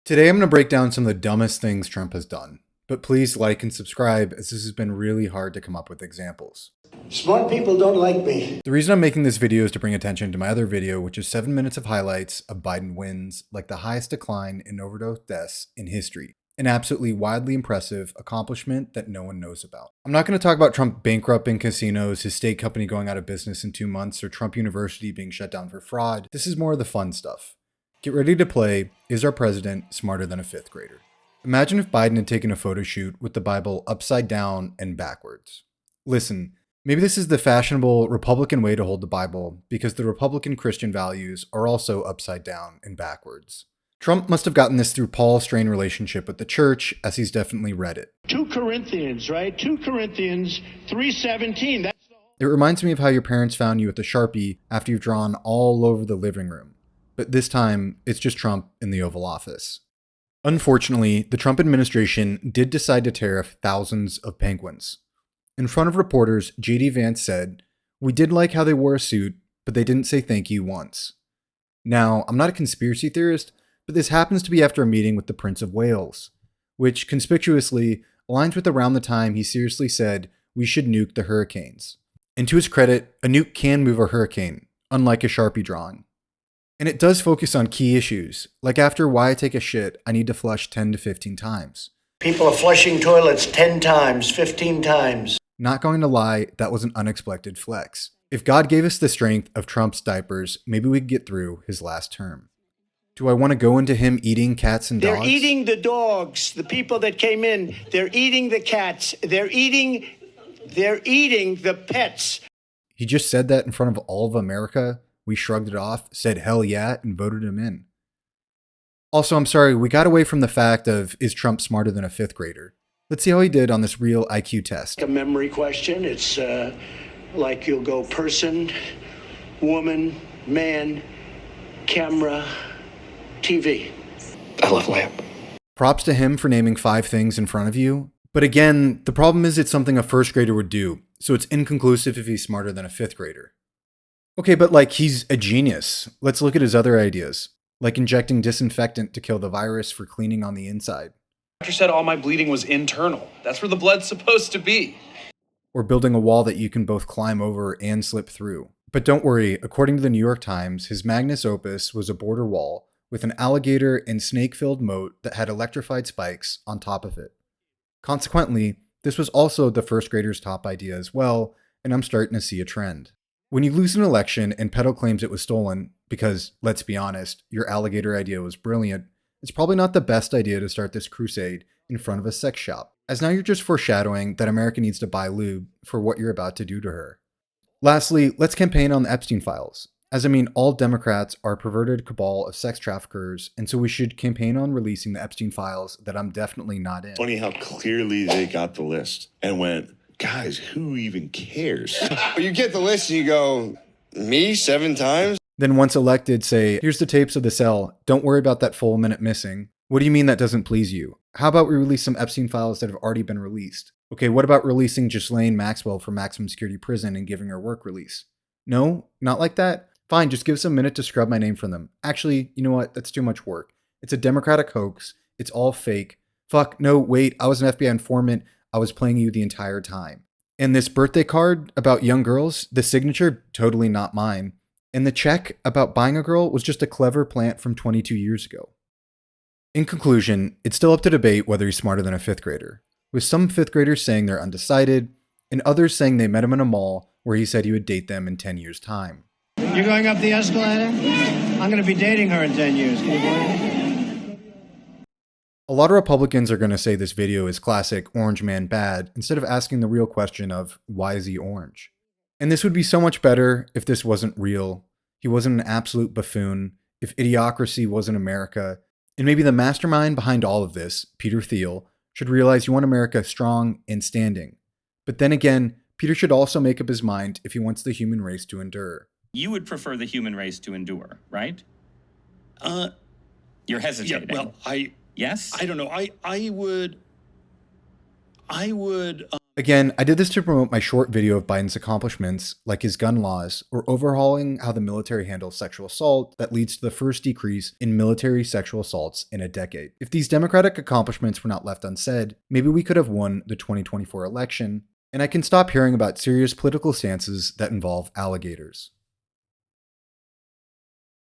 Today I'm going to break down some of the dumbest things Trump has done, but please like and subscribe as this has been really hard to come up with examples. Smart people don't like me. The reason I'm making this video is to bring attention to my other video, which is 7 minutes of highlights of Biden wins, like the highest decline in overdose deaths in history. An absolutely wildly impressive accomplishment that no one knows about. I'm not going to talk about Trump bankrupting casinos, his state company going out of business in 2 months, or Trump University being shut down for fraud. This is more of the fun stuff. Get ready to play, Is Our President Smarter Than a Fifth Grader? Imagine if Biden had taken a photo shoot with the Bible upside down and backwards. Listen, maybe this is the fashionable Republican way to hold the Bible because the Republican Christian values are also upside down and backwards. Trump must have gotten this through Paul's strained relationship with the church, as he's definitely read it. 2 Corinthians, right? 2 Corinthians 3:17. It reminds me of how your parents found you with a Sharpie after you've drawn all over the living room. But this time, it's just Trump in the Oval Office. Unfortunately, the Trump administration did decide to tariff thousands of penguins. In front of reporters, J.D. Vance said, "We did like how they wore a suit, but they didn't say thank you once." Now, I'm not a conspiracy theorist, but this happens to be after a meeting with the Prince of Wales, which conspicuously aligns with around the time he seriously said we should nuke the hurricanes. And to his credit, a nuke can move a hurricane, unlike a Sharpie drawing. And it does focus on key issues, like after why I take a shit, I need to flush 10 to 15 times. People are flushing toilets 10 times, 15 times. Not going to lie, that was an unexpected flex. If God gave us the strength of Trump's diapers, maybe we'd get through his last term. Do I want to go into him eating cats and dogs? They're eating the dogs, the people that came in. They're eating the cats. They're eating the pets. He just said that in front of all of America. We shrugged it off, said hell yeah, and voted him in. Also, I'm sorry, we got away from the fact of, is Trump smarter than a fifth grader? Let's see how he did on this real IQ test. A memory question. It's like you'll go person, woman, man, camera, TV. I love lamp. Props to him for naming 5 things in front of you. But again, the problem is it's something a first grader would do, so it's inconclusive if he's smarter than a fifth grader. Okay, but like he's a genius. Let's look at his other ideas, like injecting disinfectant to kill the virus for cleaning on the inside. Doctor said all my bleeding was internal. That's where the blood's supposed to be. Or building a wall that you can both climb over and slip through. But don't worry, according to the New York Times, his magnus opus was a border wall with an alligator and snake-filled moat that had electrified spikes on top of it. Consequently, this was also the first grader's top idea as well, and I'm starting to see a trend. When you lose an election and peddle claims it was stolen, because, let's be honest, your alligator idea was brilliant, it's probably not the best idea to start this crusade in front of a sex shop, as now you're just foreshadowing that America needs to buy lube for what you're about to do to her. Lastly, let's campaign on the Epstein files. As I mean, all Democrats are a perverted cabal of sex traffickers, and so we should campaign on releasing the Epstein files that I'm definitely not in. Funny how clearly they got the list and went, guys, who even cares? You get the list and you go, me 7 times? Then once elected, say, here's the tapes of the cell. Don't worry about that full minute missing. What do you mean that doesn't please you? How about we release some Epstein files that have already been released? Okay, what about releasing Ghislaine Maxwell from maximum security prison and giving her work release? No? Not like that? Fine, just give us a minute to scrub my name from them. Actually, you know what? That's too much work. It's a Democratic hoax. It's all fake. Fuck, no, wait, I was an FBI informant. I was playing you the entire time. And this birthday card about young girls, the signature, totally not mine. And the check about buying a girl was just a clever plant from 22 years ago. In conclusion, it's still up to debate whether he's smarter than a fifth grader, with some fifth graders saying they're undecided, and others saying they met him in a mall where he said he would date them in 10 years' time. You're going up the escalator? I'm going to be dating her in 10 years. Can you believe it? A lot of Republicans are going to say this video is classic orange man bad instead of asking the real question of why is he orange? And this would be so much better if this wasn't real, he wasn't an absolute buffoon, if idiocracy wasn't America, and maybe the mastermind behind all of this, Peter Thiel, should realize you want America strong and standing. But then again, Peter should also make up his mind if he wants the human race to endure. You would prefer the human race to endure, right? You're hesitating. Yeah, well, Yes? I don't know. I would Again, I did this to promote my short video of Biden's accomplishments, like his gun laws, or overhauling how the military handles sexual assault that leads to the first decrease in military sexual assaults in a decade. If these Democratic accomplishments were not left unsaid, maybe we could have won the 2024 election, and I can stop hearing about serious political stances that involve alligators.